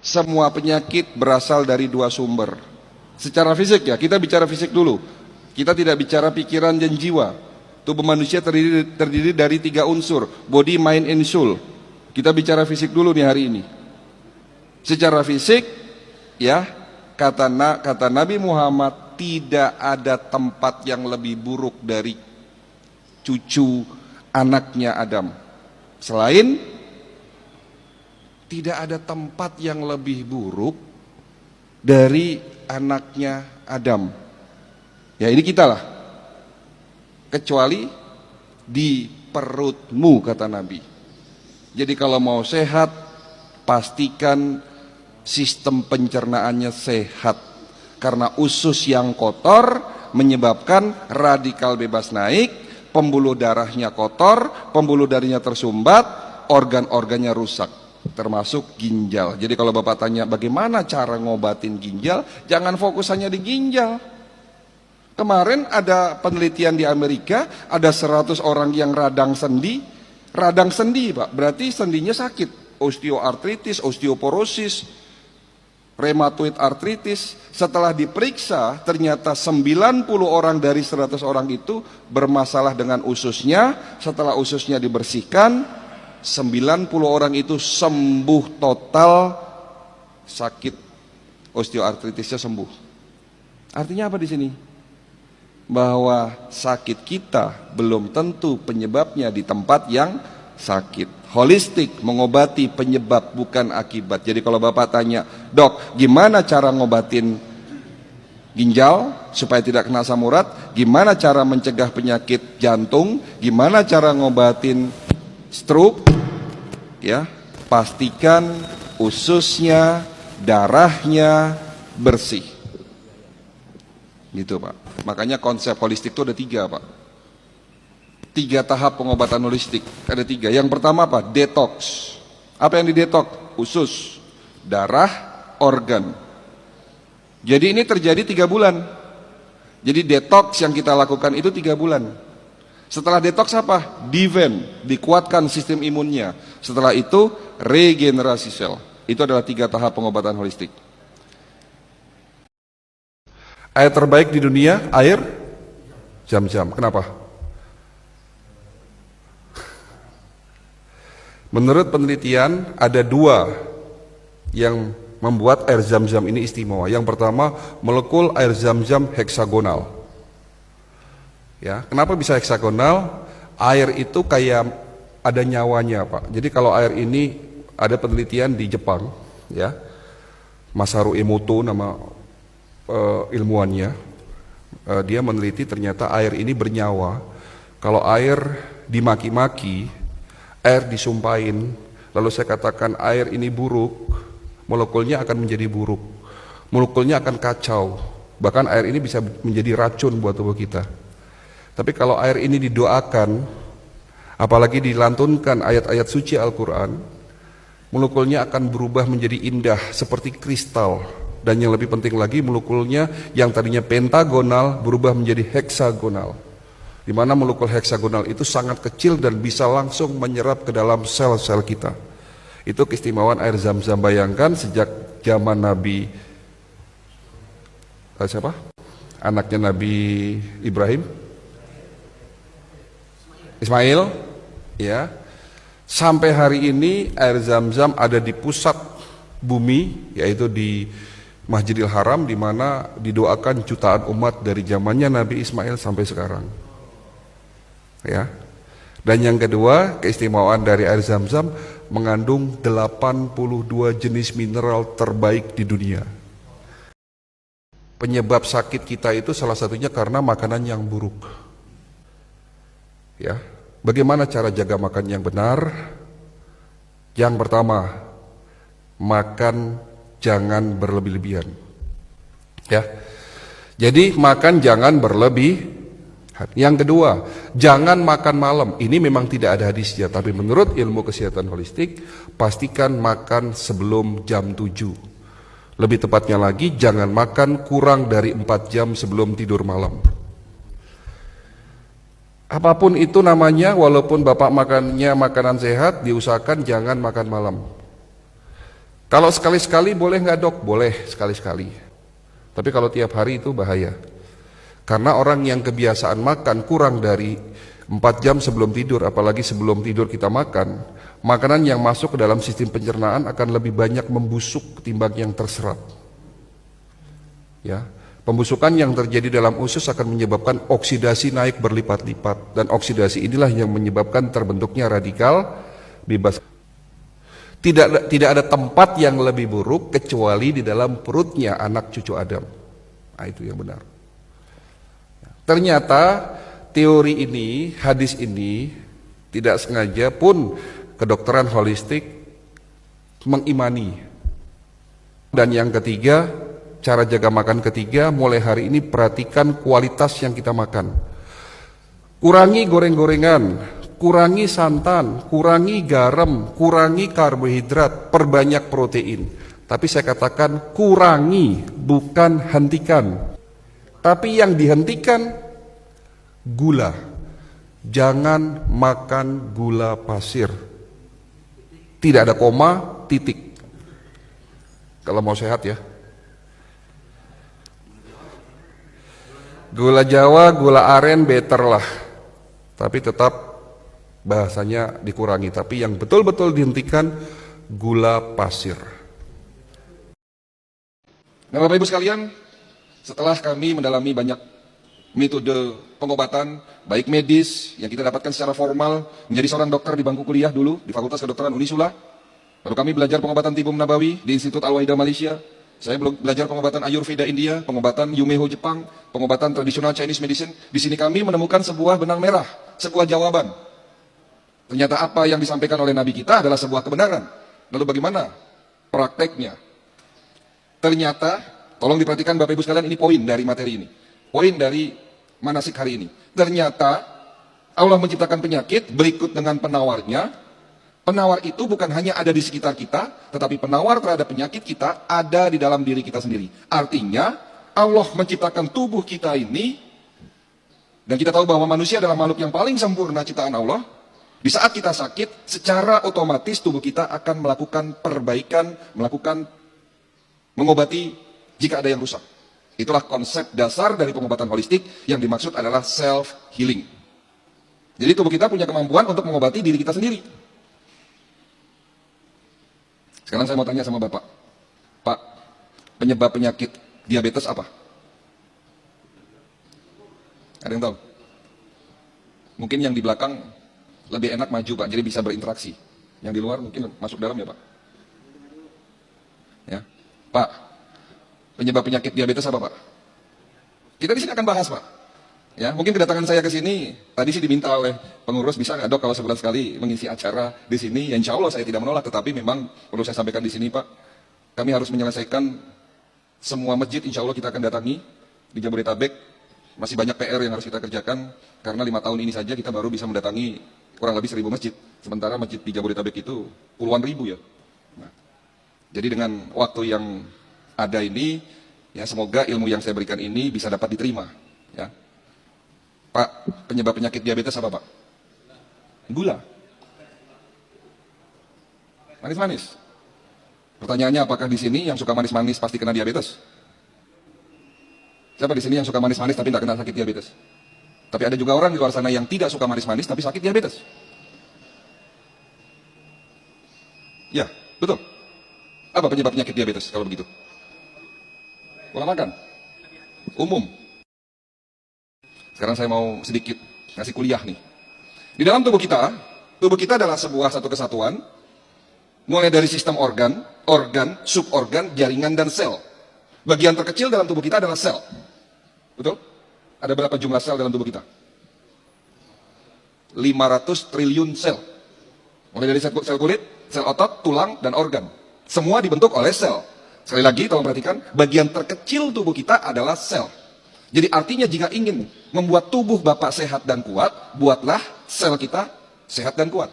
Semua penyakit berasal dari dua sumber. Secara fisik ya, kita bicara fisik dulu. Kita tidak bicara pikiran dan jiwa. Tubuh manusia terdiri dari 3 unsur, body, mind, and soul. Kita bicara fisik dulu nih hari ini. Secara fisik, ya, kata Nabi Muhammad, tidak ada tempat yang lebih buruk dari cucu anaknya Adam. Selain, tidak ada tempat yang lebih buruk dari anaknya Adam. Ya, ini kita lah. Kecuali di perutmu, kata Nabi. Jadi kalau mau sehat, pastikan sistem pencernaannya sehat. Karena usus yang kotor menyebabkan radikal bebas naik, pembuluh darahnya kotor, pembuluh darahnya tersumbat, organ-organnya rusak, termasuk ginjal. Jadi kalau Bapak tanya bagaimana cara ngobatin ginjal, jangan fokus hanya di ginjal. Kemarin ada penelitian di Amerika, ada 100 orang yang radang sendi Pak, berarti sendinya sakit, osteoartritis, osteoporosis, rheumatoid arthritis. Setelah diperiksa, ternyata 90 orang dari 100 orang itu bermasalah dengan ususnya. Setelah ususnya dibersihkan, 90 orang itu sembuh total, sakit osteoartritisnya sembuh. Artinya apa di sini? Bahwa sakit kita belum tentu penyebabnya di tempat yang sakit. Holistik, mengobati penyebab bukan akibat. Jadi kalau Bapak tanya, dok, gimana cara ngobatin ginjal supaya tidak kena asam urat? Gimana cara mencegah penyakit jantung? Gimana cara ngobatin stroke? Ya, pastikan ususnya, darahnya bersih. Gitu Pak. Makanya konsep holistik itu ada 3 Pak. 3 tahap pengobatan holistik. Ada 3. Yang pertama apa? Detox. Apa yang didetox? Usus, darah, organ. Jadi ini terjadi 3 bulan. Jadi detox yang kita lakukan itu 3 bulan. Setelah detox apa? Defend, dikuatkan sistem imunnya. Setelah itu regenerasi sel. Itu adalah 3 tahap pengobatan holistik. Air terbaik di dunia, air Zam-Zam. Kenapa? Menurut penelitian ada 2 yang membuat air Zam-Zam ini istimewa. Yang pertama, molekul air Zam-Zam heksagonal. Ya, kenapa bisa heksagonal? Air itu kayak ada nyawanya, Pak. Jadi kalau air ini, ada penelitian di Jepang, ya, Masaru Emoto nama ilmuannya, dia meneliti ternyata air ini bernyawa. Kalau air dimaki-maki, air disumpahin, lalu saya katakan air ini buruk, molekulnya akan menjadi buruk, molekulnya akan kacau, bahkan air ini bisa menjadi racun buat tubuh kita. Tapi kalau air ini didoakan, apalagi dilantunkan ayat-ayat suci Al-Quran, molekulnya akan berubah menjadi indah seperti kristal. Dan yang lebih penting lagi, molekulnya yang tadinya pentagonal berubah menjadi heksagonal. Di mana molekul heksagonal itu sangat kecil dan bisa langsung menyerap ke dalam sel-sel kita. Itu keistimewaan air Zam-Zam. Bayangkan sejak zaman Nabi siapa? Anaknya Nabi Ibrahim, Ismail, ya. Sampai hari ini air Zam-Zam ada di pusat bumi, yaitu di Masjidil Haram, di mana didoakan jutaan umat dari zamannya Nabi Ismail sampai sekarang. Ya. Dan yang kedua, keistimewaan dari air Zam-Zam mengandung 82 jenis mineral terbaik di dunia. Penyebab sakit kita itu salah satunya karena makanan yang buruk. Ya. Bagaimana cara jaga makan yang benar? Yang pertama, makan jangan berlebih-lebihan. Ya. Jadi makan jangan berlebih. Yang kedua, jangan makan malam. Ini memang tidak ada hadisnya, tapi menurut ilmu kesehatan holistik, pastikan makan sebelum jam 7. Lebih tepatnya lagi, jangan makan kurang dari 4 jam sebelum tidur malam. Apapun itu namanya, walaupun Bapak makannya makanan sehat, diusahakan jangan makan malam. Kalau sekali-sekali boleh nggak dok? Boleh sekali-sekali. Tapi kalau tiap hari itu bahaya. Karena orang yang kebiasaan makan kurang dari 4 jam sebelum tidur, apalagi sebelum tidur kita makan, makanan yang masuk ke dalam sistem pencernaan akan lebih banyak membusuk ketimbang yang terserap. Ya, pembusukan yang terjadi dalam usus akan menyebabkan oksidasi naik berlipat-lipat, dan oksidasi inilah yang menyebabkan terbentuknya radikal bebas. Tidak ada tempat yang lebih buruk kecuali di dalam perutnya anak cucu Adam. Nah, itu yang benar. Ternyata teori ini, hadis ini tidak sengaja pun kedokteran holistik mengimani. Dan yang ketiga, cara jaga makan ketiga, mulai hari ini perhatikan kualitas yang kita makan. Kurangi goreng-gorengan, kurangi santan, kurangi garam, kurangi karbohidrat, perbanyak protein. Tapi saya katakan kurangi, bukan hentikan. Tapi yang dihentikan gula. Jangan makan gula pasir. Tidak ada koma, titik. Kalau mau sehat ya. Gula Jawa, gula aren better lah. Tapi tetap bahasanya dikurangi. Tapi yang betul-betul dihentikan gula pasir. Nah, Bapak Ibu sekalian, setelah kami mendalami banyak metode pengobatan, baik medis yang kita dapatkan secara formal, menjadi seorang dokter di bangku kuliah dulu di Fakultas Kedokteran Unisula. Lalu kami belajar pengobatan Tibum Nabawi di Institut Al-Wahidah Malaysia. Saya belajar pengobatan Ayurveda India, pengobatan Yumeho Jepang, pengobatan tradisional Chinese medicine. Di sini kami menemukan sebuah benang merah, sebuah jawaban. Ternyata apa yang disampaikan oleh Nabi kita adalah sebuah kebenaran. Lalu bagaimana prakteknya? Ternyata, tolong diperhatikan Bapak Ibu sekalian, ini poin dari materi ini. Poin dari manasik hari ini. Ternyata Allah menciptakan penyakit berikut dengan penawarnya. Penawar itu bukan hanya ada di sekitar kita, tetapi penawar terhadap penyakit kita ada di dalam diri kita sendiri. Artinya Allah menciptakan tubuh kita ini, dan kita tahu bahwa manusia adalah makhluk yang paling sempurna ciptaan Allah. Di saat kita sakit, secara otomatis tubuh kita akan melakukan perbaikan, mengobati jika ada yang rusak. Itulah konsep dasar dari pengobatan holistik yang dimaksud adalah self-healing. Jadi tubuh kita punya kemampuan untuk mengobati diri kita sendiri. Sekarang saya mau tanya sama Bapak. Pak, penyebab penyakit diabetes apa? Ada yang tahu? Mungkin yang di belakang lebih enak maju Pak, jadi bisa berinteraksi. Yang di luar mungkin masuk dalam ya Pak. Ya, Pak, penyebab penyakit diabetes apa Pak? Kita di sini akan bahas Pak. Ya, mungkin kedatangan saya ke sini tadi sih diminta oleh pengurus, bisa nggak dok kalau sebulan sekali mengisi acara di sini? Ya, insya Allah saya tidak menolak, tetapi memang perlu saya sampaikan di sini Pak, kami harus menyelesaikan semua masjid. Insya Allah kita akan datangi di Jabodetabek. Masih banyak PR yang harus kita kerjakan karena 5 tahun ini saja kita baru bisa mendatangi kurang lebih 1000 masjid. Sementara masjid di Jabodetabek itu puluhan ribu ya. Nah, jadi dengan waktu yang ada ini, ya semoga ilmu yang saya berikan ini bisa dapat diterima. Ya. Pak, penyebab penyakit diabetes apa Pak? Gula. Manis-manis. Pertanyaannya, apakah di sini yang suka manis-manis pasti kena diabetes? Siapa di sini yang suka manis-manis tapi tidak kena sakit diabetes? Tapi ada juga orang di luar sana yang tidak suka manis-manis tapi sakit diabetes. Ya, betul. Apa penyebab penyakit diabetes kalau begitu? Pola makan. Umum. Sekarang saya mau sedikit ngasih kuliah nih. Di dalam tubuh kita adalah satu kesatuan, mulai dari sistem organ, suborgan, jaringan, dan sel. Bagian terkecil dalam tubuh kita adalah sel. Betul? Ada berapa jumlah sel dalam tubuh kita? 500 triliun sel. Mulai dari sel kulit, sel otot, tulang, dan organ. Semua dibentuk oleh sel. Sekali lagi, tolong perhatikan, bagian terkecil tubuh kita adalah sel. Jadi artinya jika ingin membuat tubuh Bapak sehat dan kuat, buatlah sel kita sehat dan kuat.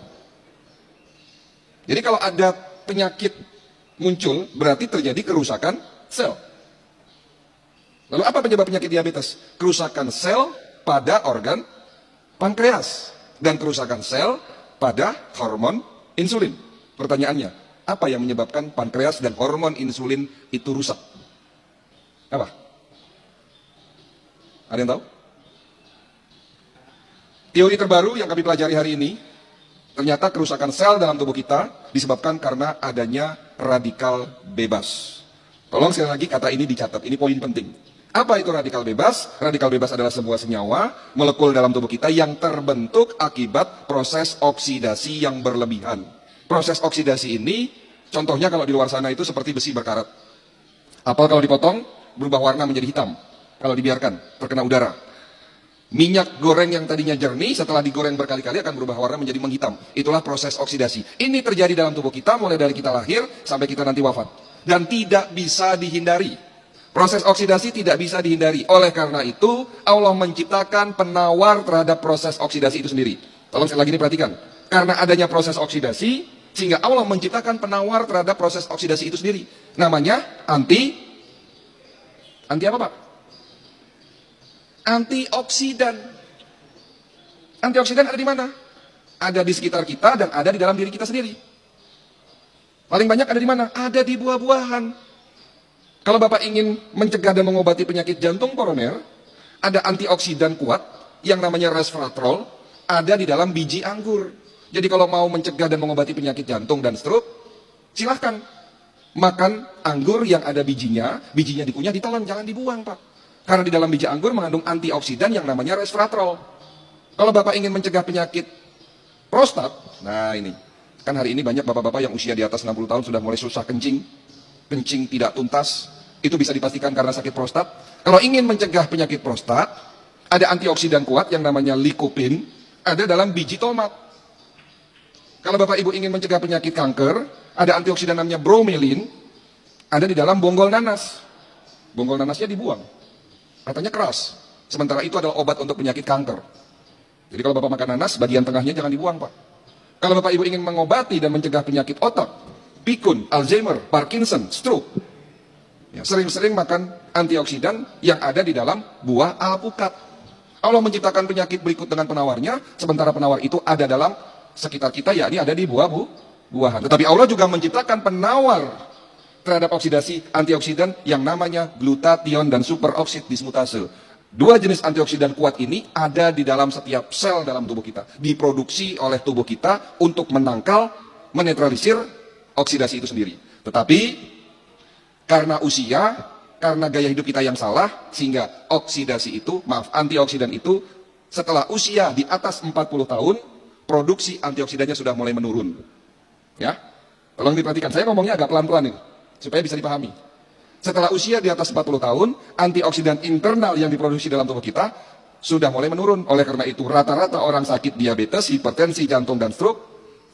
Jadi kalau ada penyakit muncul, berarti terjadi kerusakan sel. Lalu apa penyebab penyakit diabetes? Kerusakan sel pada organ pankreas dan kerusakan sel pada hormon insulin. Pertanyaannya, Apa yang menyebabkan pankreas dan hormon insulin itu rusak? Apa? Ada yang tahu? Teori terbaru yang kami pelajari hari ini, ternyata kerusakan sel dalam tubuh kita disebabkan karena adanya radikal bebas. Tolong sekali lagi kata ini dicatat, ini poin penting. Apa itu radikal bebas? Radikal bebas adalah sebuah senyawa molekul dalam tubuh kita yang terbentuk akibat proses oksidasi yang berlebihan. Proses oksidasi ini, contohnya kalau di luar sana itu seperti besi berkarat. Apel kalau dipotong, berubah warna menjadi hitam. Kalau dibiarkan, terkena udara. Minyak goreng yang tadinya jernih, setelah digoreng berkali-kali akan berubah warna menjadi menghitam. Itulah proses oksidasi. Ini terjadi dalam tubuh kita, mulai dari kita lahir, sampai kita nanti wafat. Dan tidak bisa dihindari. Proses oksidasi tidak bisa dihindari. Oleh karena itu, Allah menciptakan penawar terhadap proses oksidasi itu sendiri. Tolong sekali lagi diperhatikan. Karena adanya proses oksidasi, sehingga Allah menciptakan penawar terhadap proses oksidasi itu sendiri. Namanya anti apa Pak? Antioksidan. Antioksidan ada di mana? Ada di sekitar kita dan ada di dalam diri kita sendiri. Paling banyak ada di mana? Ada di buah-buahan. Kalau Bapak ingin mencegah dan mengobati penyakit jantung koroner, ada antioksidan kuat yang namanya resveratrol, ada di dalam biji anggur. Jadi kalau mau mencegah dan mengobati penyakit jantung dan stroke, silahkan makan anggur yang ada bijinya dikunyah, ditelan, jangan dibuang Pak. Karena di dalam biji anggur mengandung antioksidan yang namanya resveratrol. Kalau Bapak ingin mencegah penyakit prostat, nah ini, kan hari ini banyak bapak-bapak yang usia di atas 60 tahun sudah mulai susah kencing tidak tuntas. Itu bisa dipastikan karena sakit prostat. Kalau ingin mencegah penyakit prostat, ada antioksidan kuat yang namanya lycopene, ada dalam biji tomat. Kalau Bapak Ibu ingin mencegah penyakit kanker, ada antioksidan namanya bromelin, ada di dalam bonggol nanas. Bonggol nanasnya dibuang. Katanya keras. Sementara itu adalah obat untuk penyakit kanker. Jadi kalau Bapak makan nanas, bagian tengahnya jangan dibuang Pak. Kalau Bapak Ibu ingin mengobati dan mencegah penyakit otak, pikun, Alzheimer, Parkinson, stroke, ya, sering-sering makan antioksidan yang ada di dalam buah alpukat. Allah menciptakan penyakit berikut dengan penawarnya, sementara penawar itu ada dalam sekitar kita, yakni ada di buah-buahan. Tetapi Allah juga menciptakan penawar terhadap oksidasi antioksidan yang namanya glutathione dan superoksid dismutase. Dua jenis antioksidan kuat ini ada di dalam setiap sel dalam tubuh kita, diproduksi oleh tubuh kita untuk menangkal, menetralisir oksidasi itu sendiri. Tetapi karena usia, karena gaya hidup kita yang salah, sehingga antioksidan itu setelah usia di atas 40 tahun, produksi antioksidannya sudah mulai menurun. Ya, tolong diperhatikan, saya ngomongnya agak pelan-pelan ini, supaya bisa dipahami. Setelah usia di atas 40 tahun, antioksidan internal yang diproduksi dalam tubuh kita sudah mulai menurun. Oleh karena itu, rata-rata orang sakit diabetes, hipertensi, jantung, dan stroke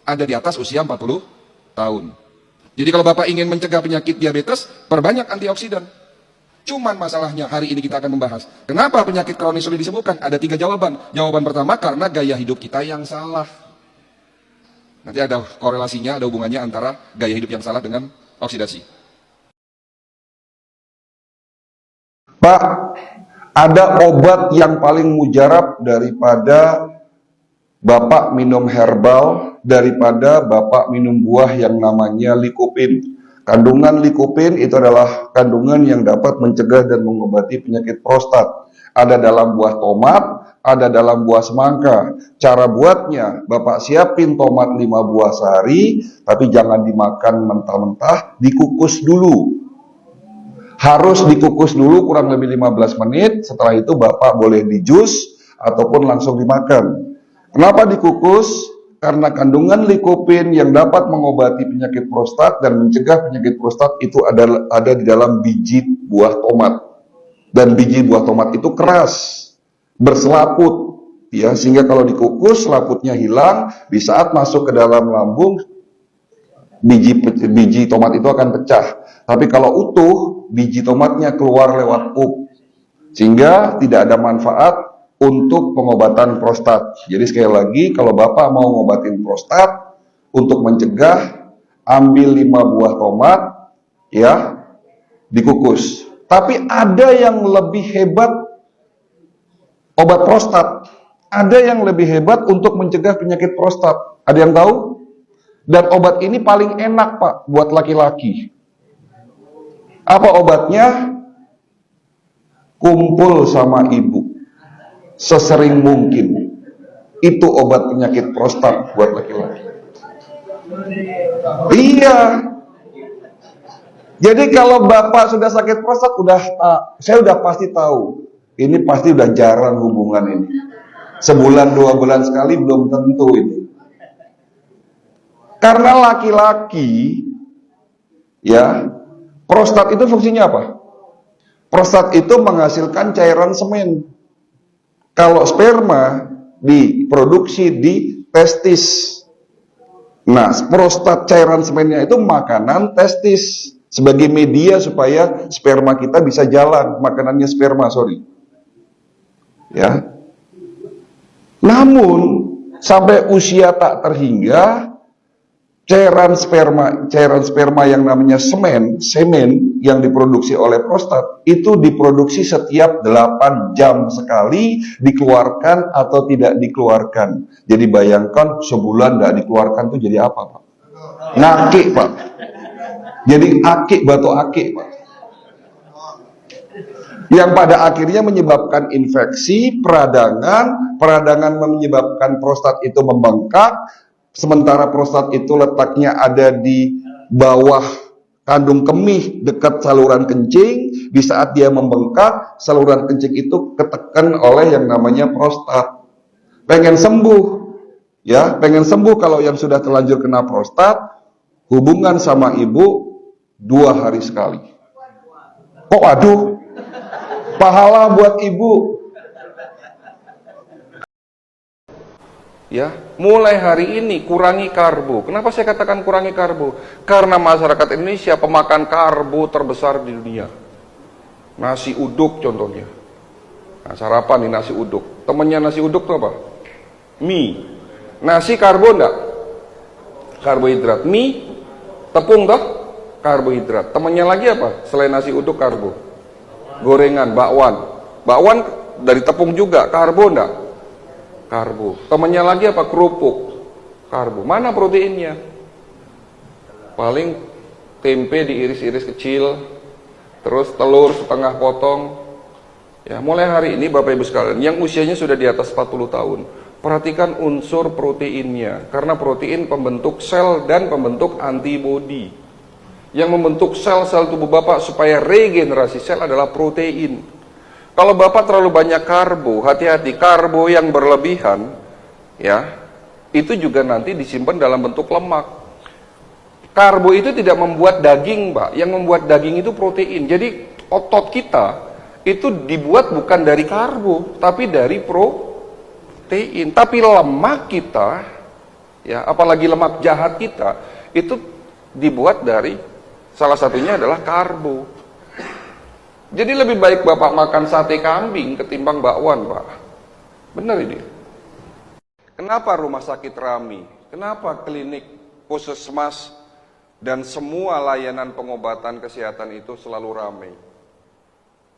ada di atas usia 40 tahun. Jadi kalau Bapak ingin mencegah penyakit diabetes, perbanyak antioksidan. Cuman masalahnya hari ini kita akan membahas, kenapa penyakit kronis sulit disembuhkan? Ada 3 jawaban. Jawaban pertama, karena gaya hidup kita yang salah. Nanti ada korelasinya, ada hubungannya antara gaya hidup yang salah dengan oksidasi. Pak, ada obat yang paling mujarab daripada Bapak minum herbal, daripada Bapak minum buah yang namanya lycopene. Kandungan lycopene itu adalah kandungan yang dapat mencegah dan mengobati penyakit prostat. Ada dalam buah tomat, ada dalam buah semangka. Cara buatnya, Bapak siapin tomat 5 buah sehari, tapi jangan dimakan mentah-mentah, dikukus dulu. Harus dikukus dulu kurang lebih 15 menit, setelah itu Bapak boleh di jus ataupun langsung dimakan. Kenapa dikukus? Karena kandungan lycopene yang dapat mengobati penyakit prostat dan mencegah penyakit prostat itu ada di dalam biji buah tomat. Dan biji buah tomat itu keras, berselaput, ya, sehingga kalau dikukus selaputnya hilang, di saat masuk ke dalam lambung biji tomat itu akan pecah. Tapi kalau utuh, biji tomatnya keluar lewat pup, sehingga tidak ada manfaat untuk pengobatan prostat. Jadi sekali lagi, kalau Bapak mau ngobatin prostat, untuk mencegah, ambil 5 buah tomat, ya, dikukus. Tapi ada yang lebih hebat obat prostat. Ada yang lebih hebat untuk mencegah penyakit prostat. Ada yang tahu? Dan obat ini paling enak, Pak, buat laki-laki. Apa obatnya? Kumpul sama ibu sesering mungkin. Itu obat penyakit prostat buat laki-laki. Iya. Jadi kalau Bapak sudah sakit prostat, saya udah pasti tahu. Ini pasti udah jarang hubungan ini. Sebulan 2 bulan sekali belum tentu ini. Karena laki-laki, ya, prostat itu fungsinya apa? Prostat itu menghasilkan cairan semen. Kalau sperma diproduksi di testis. Nah, prostat cairan semennya itu makanan testis. Sebagai media supaya sperma kita bisa jalan. Makanannya sperma, sorry. Ya. Namun, sampai usia tak terhingga, cairan sperma yang namanya semen yang diproduksi oleh prostat itu diproduksi setiap 8 jam sekali, dikeluarkan atau tidak dikeluarkan. Jadi bayangkan sebulan tidak dikeluarkan itu jadi apa, Pak? Ngakik, Pak. Jadi akik, batu akik, Pak. Yang pada akhirnya menyebabkan infeksi, peradangan menyebabkan prostat itu membengkak. Sementara prostat itu letaknya ada di bawah kandung kemih dekat saluran kencing. Di saat dia membengkak, saluran kencing itu ketekan oleh yang namanya prostat. Pengen sembuh, ya, pengen sembuh kalau yang sudah terlanjur kena prostat, hubungan sama ibu 2 hari sekali. Kok aduh, pahala buat ibu. Ya, mulai hari ini kurangi karbo. Kenapa saya katakan kurangi karbo? Karena masyarakat Indonesia pemakan karbo terbesar di dunia. Nasi uduk contohnya. Nah, sarapan nih nasi uduk. Temennya nasi uduk tuh apa? Mie. Nasi karbo enggak? Karbohidrat. Mie, tepung toh? Karbohidrat. Temennya lagi apa? Selain nasi uduk karbo. Gorengan, bakwan. Bakwan dari tepung juga, karbo enggak? Karbo. Temannya lagi apa? Kerupuk. Karbo. Mana proteinnya? Paling tempe diiris-iris kecil, terus telur setengah potong. Ya, mulai hari ini Bapak Ibu sekalian, yang usianya sudah di atas 40 tahun, perhatikan unsur proteinnya. Karena protein pembentuk sel dan pembentuk antibodi. Yang membentuk sel-sel tubuh Bapak supaya regenerasi sel adalah protein. Kalau Bapak terlalu banyak karbo, hati-hati, karbo yang berlebihan, ya, itu juga nanti disimpan dalam bentuk lemak. Karbo itu tidak membuat daging, Pak. Yang membuat daging itu protein. Jadi otot kita itu dibuat bukan dari karbo, tapi dari protein. Tapi lemak kita, ya, apalagi lemak jahat kita, itu dibuat dari, salah satunya adalah karbo. Jadi lebih baik Bapak makan sate kambing ketimbang bakwan, Pak. Benar ini. Kenapa rumah sakit ramai? Kenapa klinik, puskesmas, dan semua layanan pengobatan kesehatan itu selalu ramai?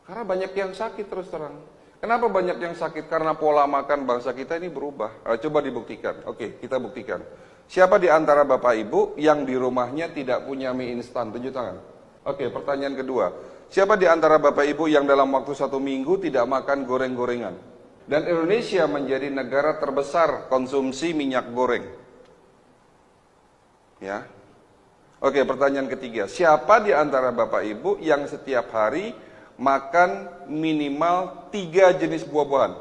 Karena banyak yang sakit terus terang. Kenapa banyak yang sakit? Karena pola makan bangsa kita ini berubah. Coba dibuktikan. Oke, kita buktikan. Siapa di antara Bapak Ibu yang di rumahnya tidak punya mie instan? Tunjuk tangan. Oke, pertanyaan kedua. Siapa di antara Bapak Ibu yang dalam waktu 1 minggu tidak makan goreng-gorengan? Dan Indonesia menjadi negara terbesar konsumsi minyak goreng. Ya. Oke, pertanyaan ketiga. Siapa di antara Bapak Ibu yang setiap hari makan minimal 3 jenis buah-buahan?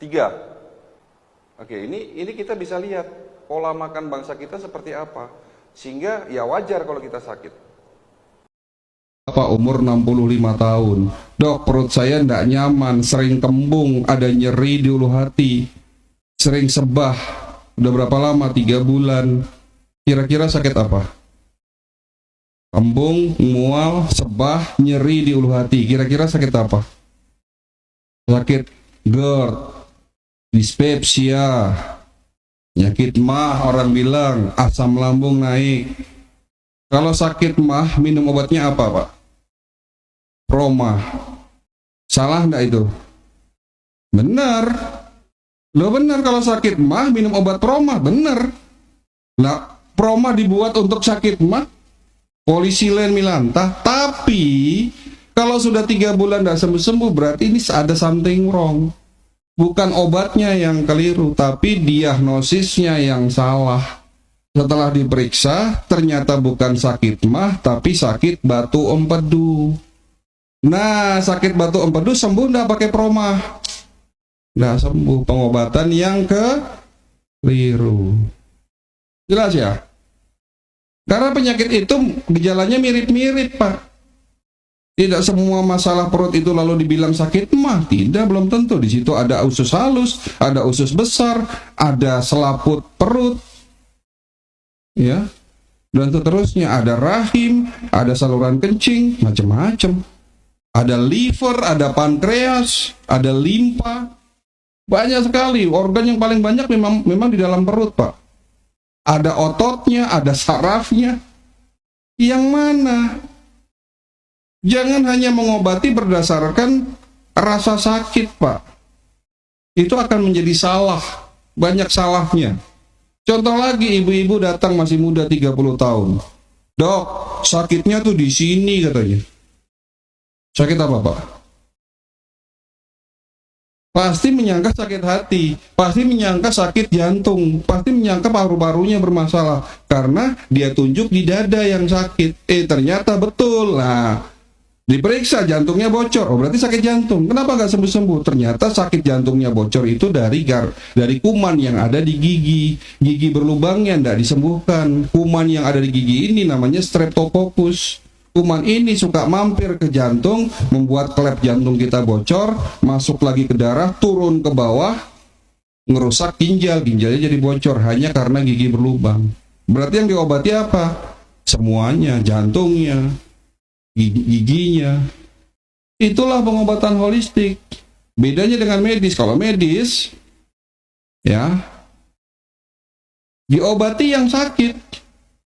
3. Oke, ini kita bisa lihat pola makan bangsa kita seperti apa. Sehingga ya wajar kalau kita sakit. Bapak umur 65 tahun. Dok, perut saya tidak nyaman, sering kembung, ada nyeri di ulu hati, sering sebah. Udah berapa lama? 3 bulan. Kira-kira sakit apa? Kembung, mual, sebah, nyeri di ulu hati. Kira-kira sakit apa? Sakit GERD, dispepsia, penyakit MAH, orang bilang asam lambung naik. Kalau sakit MAH minum obatnya apa, Pak? Proma. Salah enggak itu? Benar. Lo benar, kalau sakit MAH minum obat Proma, benar. Nah, Proma dibuat untuk sakit mah, polisilen milantah. Tapi kalau sudah 3 bulan tidak sembuh-sembuh, berarti ini ada something wrong. Bukan obatnya yang keliru, tapi diagnosisnya yang salah. Setelah diperiksa, ternyata bukan sakit mah, tapi sakit batu empedu. Nah, sakit batu empedu sembuh nggak pakai proma? Nggak sembuh, pengobatan yang keliru. Jelas ya? Karena penyakit itu gejalanya mirip-mirip, Pak. Tidak semua masalah perut itu lalu dibilang sakit mah, tidak, belum tentu. Di situ ada usus halus, ada usus besar, ada selaput perut, ya, dan seterusnya. Ada rahim, ada saluran kencing, macam-macam. Ada liver, ada pankreas, ada limpa, banyak sekali. Organ yang paling banyak memang di dalam perut, Pak. Ada ototnya, ada sarafnya. Yang mana? Jangan hanya mengobati berdasarkan rasa sakit, Pak. Itu akan menjadi salah, banyak salahnya. Contoh lagi, ibu-ibu datang masih muda 30 tahun. Dok, sakitnya tuh di sini katanya. Sakit apa, Pak? Pasti menyangka sakit hati, pasti menyangka sakit jantung, pasti menyangka paru-parunya bermasalah karena dia tunjuk di dada yang sakit. Ternyata betul. Nah, diperiksa jantungnya bocor, oh berarti sakit jantung. Kenapa nggak sembuh-sembuh? Ternyata sakit jantungnya bocor itu dari kuman yang ada di gigi. Gigi berlubangnya tidak disembuhkan. Kuman yang ada di gigi ini namanya streptococcus. Kuman ini suka mampir ke jantung, membuat klep jantung kita bocor, masuk lagi ke darah, turun ke bawah, ngerusak ginjalnya jadi bocor hanya karena gigi berlubang. Berarti yang diobati apa? Semuanya, jantungnya, giginya. Itulah pengobatan holistik. Bedanya dengan medis. Kalau medis, ya, diobati yang sakit.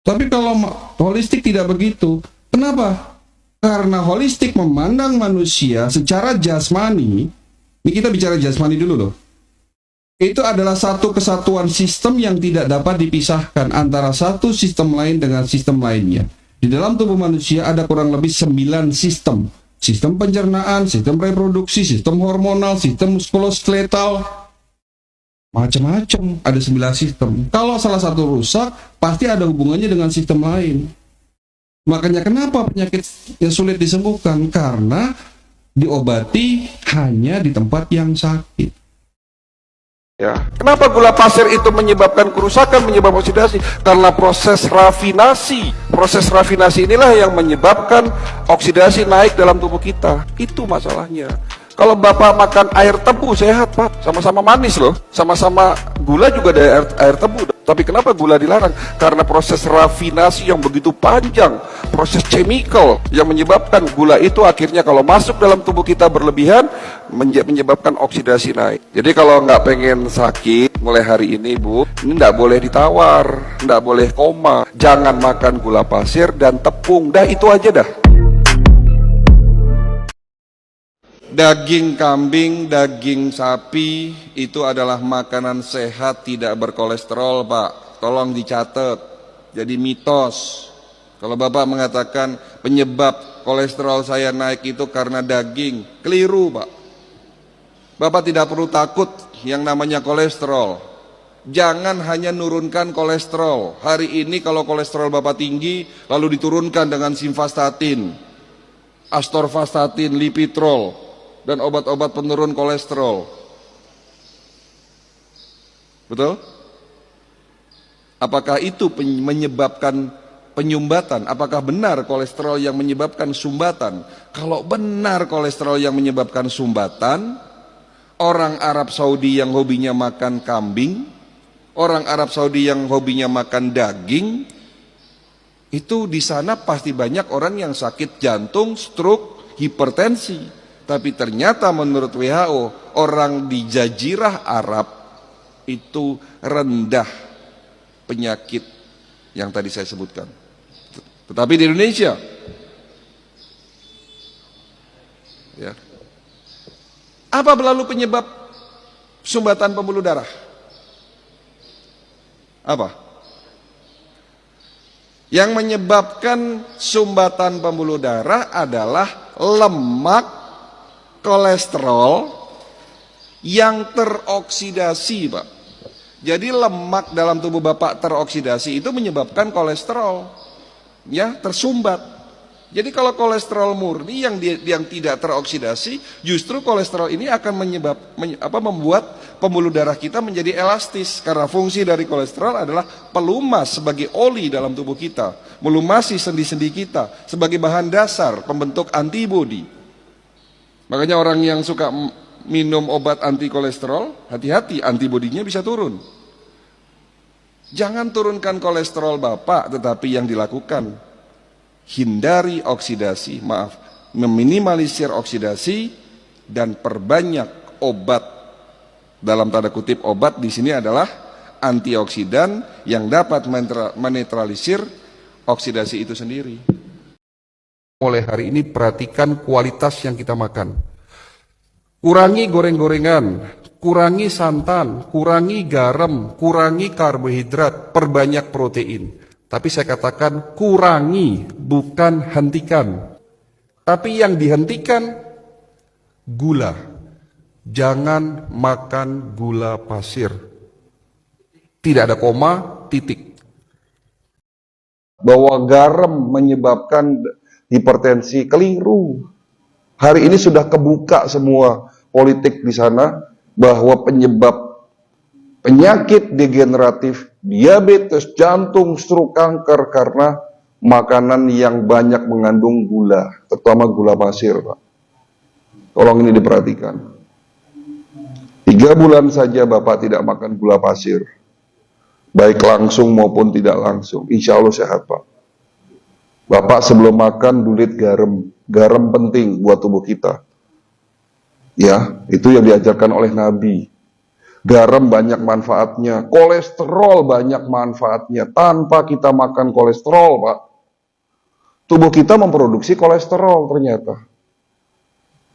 Tapi kalau holistik tidak begitu. Kenapa? Karena holistik memandang manusia secara jasmani. Ini kita bicara jasmani dulu loh. Itu adalah satu kesatuan sistem yang tidak dapat dipisahkan antara satu sistem lain dengan sistem lainnya. Di dalam tubuh manusia ada kurang lebih 9 sistem. Sistem pencernaan, sistem reproduksi, sistem hormonal, sistem muskuloskeletal. Macam-macam, ada 9 sistem. Kalau salah satu rusak, pasti ada hubungannya dengan sistem lain. Makanya kenapa penyakit yang sulit disembuhkan? Karena diobati hanya di tempat yang sakit. Ya. Kenapa gula pasir itu menyebabkan kerusakan, menyebabkan oksidasi? Karena proses rafinasi. Proses rafinasi inilah yang menyebabkan oksidasi naik dalam tubuh kita. Itu masalahnya. Kalau Bapak makan air tebu sehat, Pak. Sama-sama manis loh. Sama-sama gula juga dari air tebu. Tapi kenapa gula dilarang? Karena proses rafinasi yang begitu panjang. Proses chemical yang menyebabkan gula itu akhirnya kalau masuk dalam tubuh kita berlebihan, menyebabkan oksidasi naik. Jadi kalau nggak pengen sakit mulai hari ini, Bu, ini nggak boleh ditawar, nggak boleh koma. Jangan makan gula pasir dan tepung. Dah itu aja dah. Daging kambing, daging sapi itu adalah makanan sehat, tidak berkolesterol, Pak. Tolong dicatat. Jadi mitos. Kalau Bapak mengatakan penyebab kolesterol saya naik itu karena daging, keliru, Pak. Bapak tidak perlu takut yang namanya kolesterol. Jangan hanya nurunkan kolesterol. Hari ini kalau kolesterol Bapak tinggi, lalu diturunkan dengan simvastatin, astorvastatin, lipitrol, dan obat-obat penurun kolesterol. Betul? Apakah itu menyebabkan penyumbatan? Apakah benar kolesterol yang menyebabkan sumbatan? Kalau benar kolesterol yang menyebabkan sumbatan, orang Arab Saudi yang hobinya makan kambing, orang Arab Saudi yang hobinya makan daging, itu di sana pasti banyak orang yang sakit jantung, stroke, hipertensi. Tapi ternyata menurut WHO, orang di Jazirah Arab itu rendah penyakit yang tadi saya sebutkan. Tetapi di Indonesia, ya, apa lalu penyebab sumbatan pembuluh darah? Apa? Yang menyebabkan sumbatan pembuluh darah adalah lemak, kolesterol yang teroksidasi, Pak. Jadi lemak dalam tubuh Bapak teroksidasi itu menyebabkan kolesterol ya tersumbat. Jadi kalau kolesterol murni yang tidak teroksidasi, justru kolesterol ini akan membuat pembuluh darah kita menjadi elastis, karena fungsi dari kolesterol adalah pelumas sebagai oli dalam tubuh kita, melumasi sendi-sendi kita sebagai bahan dasar pembentuk antibodi. Makanya orang yang suka minum obat anti kolesterol, hati-hati, antibodinya bisa turun. Jangan turunkan kolesterol Bapak, tetapi yang dilakukan hindari oksidasi, meminimalisir oksidasi dan perbanyak obat. Dalam tanda kutip obat di sini adalah antioksidan yang dapat menetralisir oksidasi itu sendiri. Mulai hari ini perhatikan kualitas yang kita makan. Kurangi goreng-gorengan, kurangi santan, kurangi garam, kurangi karbohidrat, perbanyak protein. Tapi saya katakan kurangi, bukan hentikan. Tapi yang dihentikan gula. Jangan makan gula pasir. Tidak ada koma, titik. Bahwa garam menyebabkan hipertensi, keliru. Hari ini sudah kebuka semua politik di sana bahwa penyebab penyakit degeneratif, diabetes, jantung, stroke, kanker karena makanan yang banyak mengandung gula, terutama gula pasir, Pak. Tolong ini diperhatikan. 3 bulan saja Bapak tidak makan gula pasir, baik langsung maupun tidak langsung, insya Allah sehat, Pak. Bapak sebelum makan dulit garam, garam penting buat tubuh kita. Ya, itu yang diajarkan oleh Nabi. Garam banyak manfaatnya, kolesterol banyak manfaatnya. Tanpa kita makan kolesterol, Pak, tubuh kita memproduksi kolesterol ternyata.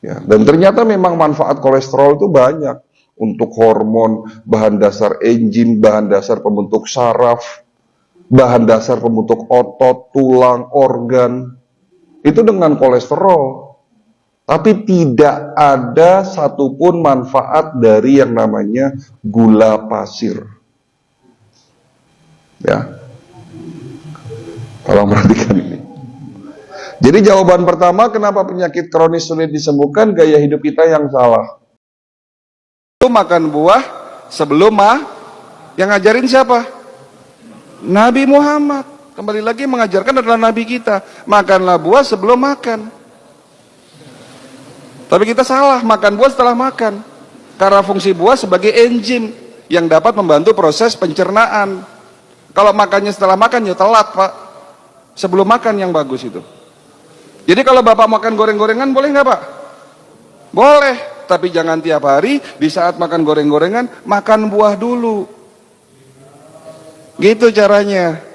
Ya, dan ternyata memang manfaat kolesterol itu banyak. Untuk hormon, bahan dasar enzim, bahan dasar pembentuk saraf, bahan dasar pembentuk otot, tulang, organ. Itu dengan kolesterol. Tapi tidak ada satupun manfaat dari yang namanya gula pasir. Ya, tolong perhatikan ini. Jadi jawaban pertama, kenapa penyakit kronis sulit disembuhkan? Gaya hidup kita yang salah. Itu makan buah sebelum yang ngajarin siapa? Nabi Muhammad. Kembali lagi mengajarkan adalah Nabi kita. Makanlah buah sebelum makan. Tapi kita salah, makan buah setelah makan. Karena fungsi buah sebagai enzim yang dapat membantu proses pencernaan. Kalau makannya setelah makan ya telat, Pak. Sebelum makan yang bagus itu. Jadi kalau Bapak makan goreng-gorengan boleh nggak, Pak? Boleh, tapi jangan tiap hari di saat makan goreng-gorengan makan buah dulu. Gitu caranya.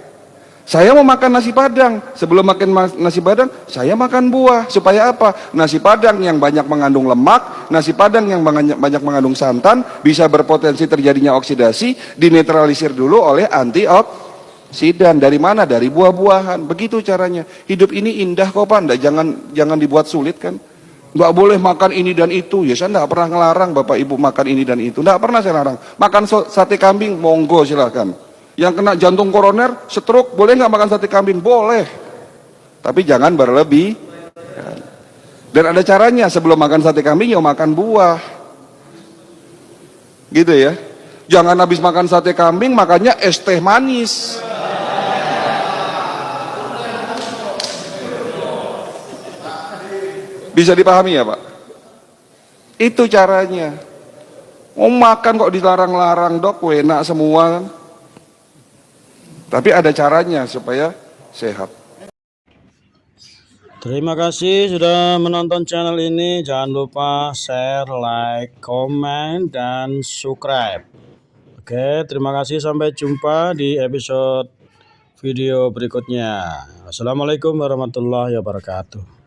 Saya mau makan nasi padang, sebelum makan nasi padang, saya makan buah. Supaya apa? Nasi padang yang banyak mengandung lemak, nasi padang yang banyak mengandung santan, bisa berpotensi terjadinya oksidasi, dinetralisir dulu oleh antioksidan. Dari mana? Dari buah-buahan. Begitu caranya. Hidup ini indah kok, Pak. Jangan dibuat sulit kan. Nggak boleh makan ini dan itu. Ya saya nggak pernah ngelarang Bapak Ibu makan ini dan itu. Nggak pernah saya larang. Makan sate kambing, monggo silakan. Yang kena jantung koroner, stroke, boleh nggak makan sate kambing? Boleh. Tapi jangan berlebih. Dan ada caranya, sebelum makan sate kambing, ya makan buah. Gitu ya. Jangan habis makan sate kambing, makannya es teh manis. Bisa dipahami ya, Pak? Itu caranya. Mau makan kok dilarang-larang, Dok, enak semua kan? Tapi ada caranya supaya sehat. Terima kasih sudah menonton channel ini. Jangan lupa share, like, komen, dan subscribe. Oke, terima kasih. Sampai jumpa di episode video berikutnya. Assalamualaikum warahmatullahi wabarakatuh.